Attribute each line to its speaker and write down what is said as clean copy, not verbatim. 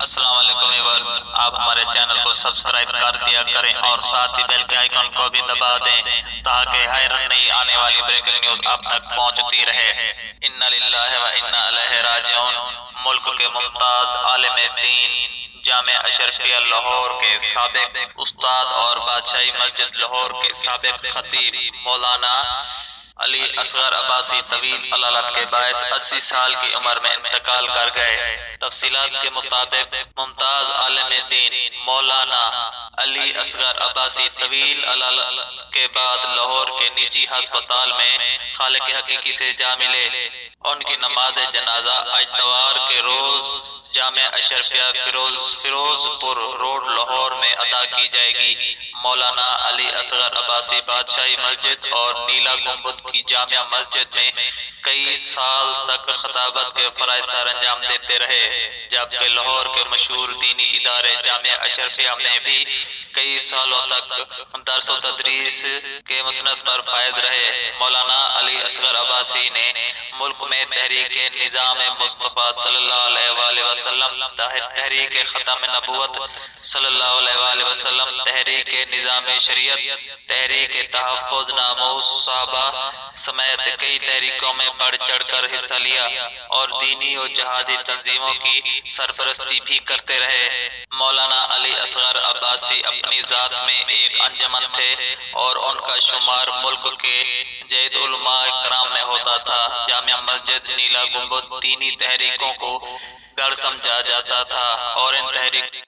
Speaker 1: السلام علیکم ویورز، آپ ہمارے چینل کو سبسکرائب کر دیا کریں اور ساتھ ہی بیل کے آئیکن کو بھی دبا دیں تاکہ ہر نئی آنے والی بریکنگ نیوز آپ تک پہنچتی رہے۔ اِنَّا لِلَّهِ وَإِنَّا إِلَيْهِ راجعون۔ ملک کے ممتاز عالم دین، جامع اشرفیہ لاہور کے سابق استاد اور بادشاہی مسجد لاہور کے سابق خطیب مولانا علی اصغر عباسی طویل علالت کے باعث 80 سال کی عمر میں انتقال کر گئے۔ تفصیلات کے مطابق ممتاز عالم دین مولانا علی اصغر عباسی طویل علالت کے بعد لاہور کے نجی ہسپتال میں خالق حقیقی سے جا ملے۔ ان کی نماز جنازہ اتوار کے روز جامع اشرفیہ فیروز پور روڈ لاہور میں ادا کی جائے گی۔ مولانا علی اصغر عباسی بادشاہی مسجد اور نیلا گنبد کی جامع مسجد میں کئی سال تک خطابت کے فرائض سر انجام دیتے رہے، جبکہ لاہور کے مشہور دینی ادارے جامع اشرفیہ میں بھی کئی سالوں تک درس و تدریس کے مسند پر فائز رہے۔ مولانا علی اصغر عباسی نے ملک میں تحریک نظام مصطفیٰ صلی اللہ علیہ وآلہ وسلم، تحریک ختم نبوت صلی اللہ علیہ وآلہ وسلم، تحریک نظام شریعت، تحریک تحفظ ناموس صحابہ سمیت کئی تحریکوں میں بڑھ چڑھ کر حصہ لیا اور دینی و جہادی تنظیموں کی سرپرستی بھی کرتے رہے۔ مولانا علی اصغر عباسی اپنی ذات میں ایک انجمن تھے اور ان کا شمار ملک کے جید علماء کرام میں ہوتا تھا۔ جامع مسجد، نیلا گنبد دینی تحریکوں کو گڑھ سمجھا جاتا تھا اور ان تحریک